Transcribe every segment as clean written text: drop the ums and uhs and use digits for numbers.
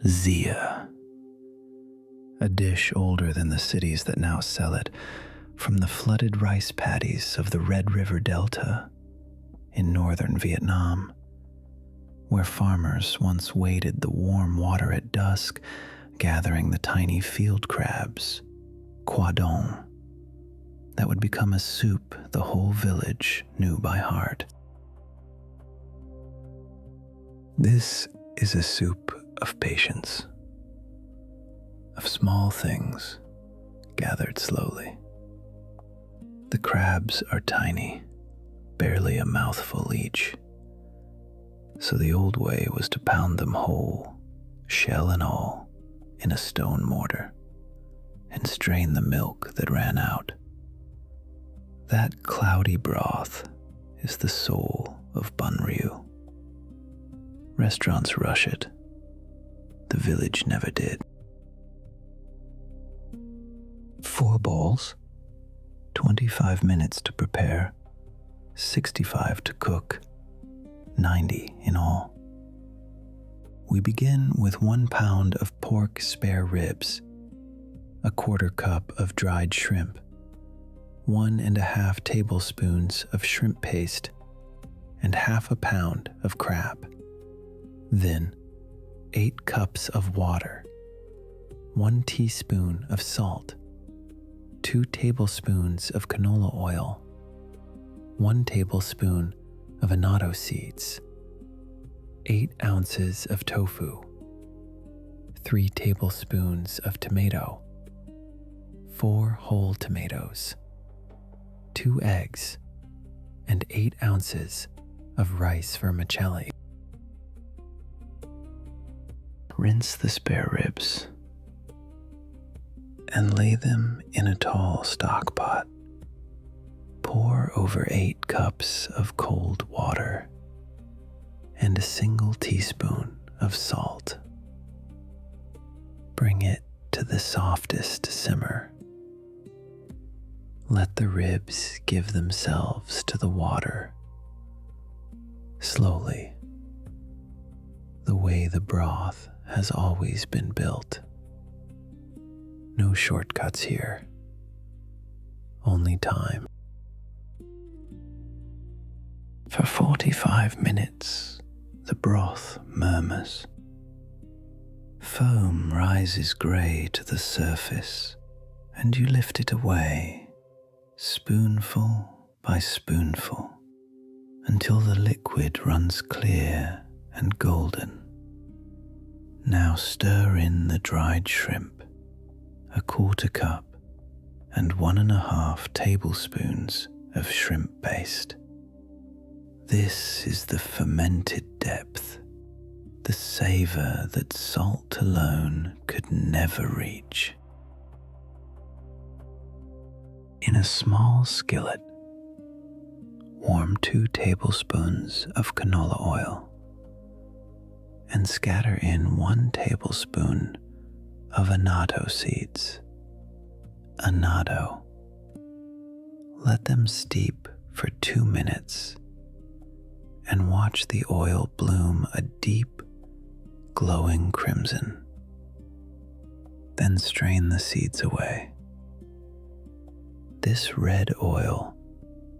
ZEE-uh, a dish older than the cities that now sell it, from the flooded rice paddies of the Red River Delta in northern Vietnam, where farmers once waded the warm water at dusk, gathering the tiny field crabs, quoi donc, that would become a soup the whole village knew by heart. This is a soup of patience, of small things gathered slowly. The crabs are tiny, barely a mouthful each, so the old way was to pound them whole, shell and all, in a stone mortar, and strain the milk that ran out. That cloudy broth is the soul of Bún Riêu. Restaurants rush it. The village never did. 4 bowls, 25 minutes to prepare, 65 to cook, 90 in all. We begin with 1 pound of pork spare ribs, a 1/4 cup of dried shrimp, 1½ tablespoons of shrimp paste, and ½ pound of crab. Then 8 cups of water, 1 teaspoon of salt, 2 tablespoons of canola oil, 1 tablespoon of annatto seeds, 8 ounces of tofu, 3 tablespoons of tomato, 4 whole tomatoes, 2 eggs, and 8 ounces of rice vermicelli. Rinse the spare ribs and lay them in a tall stock pot. Pour over 8 cups of cold water and a single teaspoon of salt. Bring it to the softest simmer. Let the ribs give themselves to the water, slowly, the way the broth has always been built. No shortcuts here, only time. For 45 minutes, the broth murmurs. Foam rises grey to the surface, and you lift it away, spoonful by spoonful, until the liquid runs clear and golden. Now stir in the dried shrimp, a 1/4 cup, and 1½ tablespoons of shrimp paste. This is the fermented depth, the savor that salt alone could never reach. In a small skillet, warm 2 tablespoons of canola oil and scatter in 1 tablespoon of annatto seeds. Annatto. Let them steep for 2 minutes and watch the oil bloom a deep, glowing crimson. Then strain the seeds away. This red oil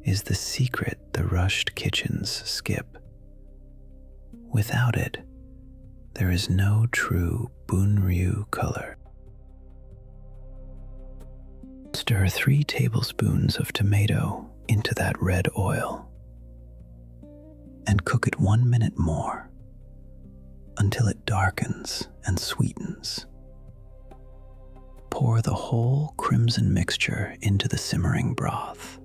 is the secret the rushed kitchens skip. Without it, there is no true Bún Riêu color. Stir 3 tablespoons of tomato into that red oil and cook it 1 minute more until it darkens and sweetens. Pour the whole crimson mixture into the simmering broth.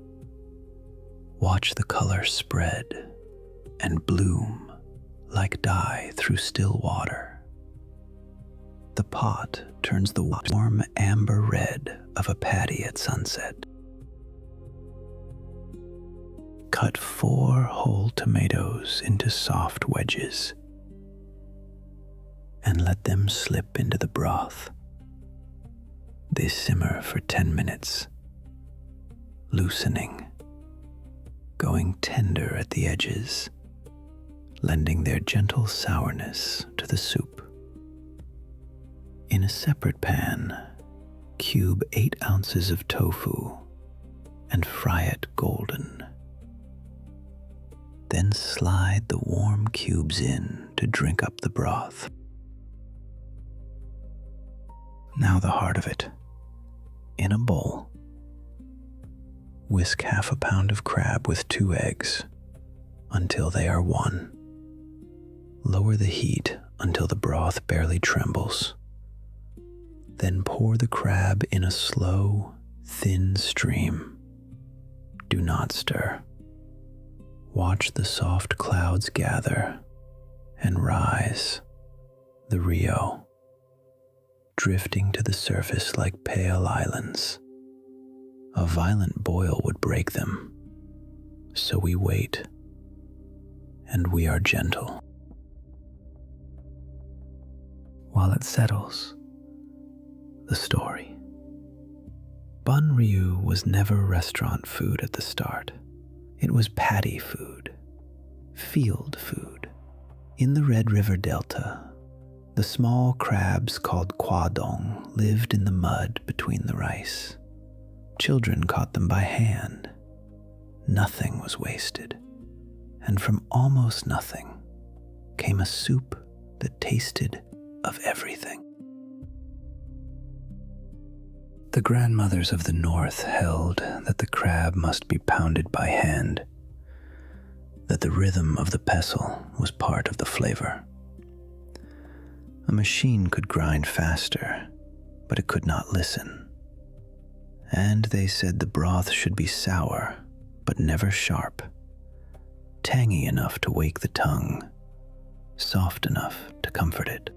Watch the color spread and bloom like dye through still water. The pot turns the warm amber red of a paddy at sunset. Cut 4 whole tomatoes into soft wedges and let them slip into the broth. They simmer for 10 minutes, loosening, going tender at the edges, lending their gentle sourness to the soup. In a separate pan, cube 8 ounces of tofu and fry it golden. Then slide the warm cubes in to drink up the broth. Now the heart of it. In a bowl, whisk half a pound of crab with 2 eggs until they are one. Lower the heat until the broth barely trembles. Then pour the crab in a slow, thin stream. Do not stir. Watch the soft clouds gather and rise, the Rio, drifting to the surface like pale islands. A violent boil would break them, so we wait, and we are gentle. While it settles, the story. Bún Riêu was never restaurant food at the start. It was paddy food, field food. In the Red River Delta, the small crabs called qua dong lived in the mud between the rice. Children caught them by hand. Nothing was wasted, and from almost nothing came a soup that tasted of everything. The grandmothers of the North held that the crab must be pounded by hand, that the rhythm of the pestle was part of the flavor. A machine could grind faster, but it could not listen. And they said the broth should be sour, but never sharp, tangy enough to wake the tongue, soft enough to comfort it.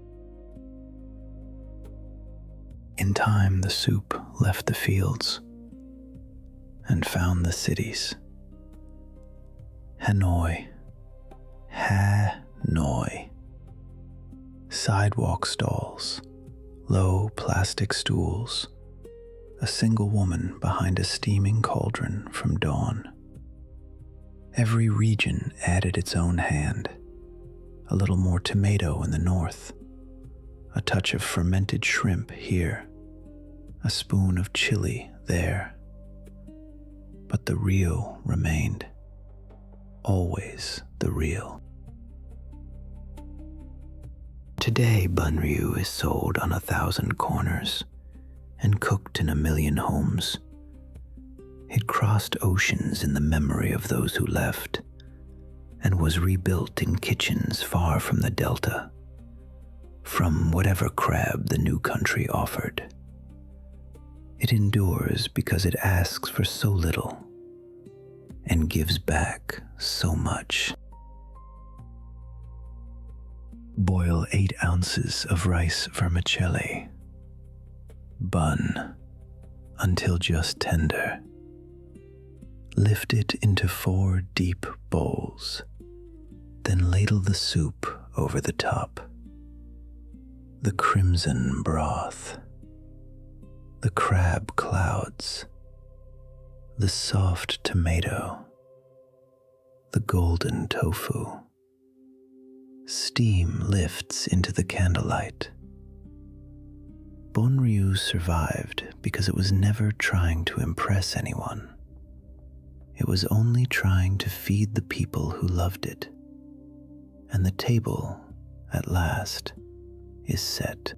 In time, the soup left the fields and found the cities. Hanoi. Sidewalk stalls, low plastic stools, a single woman behind a steaming cauldron from dawn. Every region added its own hand, a little more tomato in the north, a touch of fermented shrimp here, a spoon of chili there. But the real remained, always the real. Today, Bún Riêu is sold on 1,000 corners and cooked in 1,000,000 homes. It crossed oceans in the memory of those who left and was rebuilt in kitchens far from the Delta, from whatever crab the new country offered. It endures because it asks for so little and gives back so much. Boil 8 ounces of rice vermicelli. Bun until just tender. Lift it into 4 deep bowls, then ladle the soup over the top. The crimson broth, the crab clouds, the soft tomato, the golden tofu. Steam lifts into the candlelight. Bún Riêu survived because it was never trying to impress anyone. It was only trying to feed the people who loved it. And the table, at last, is set.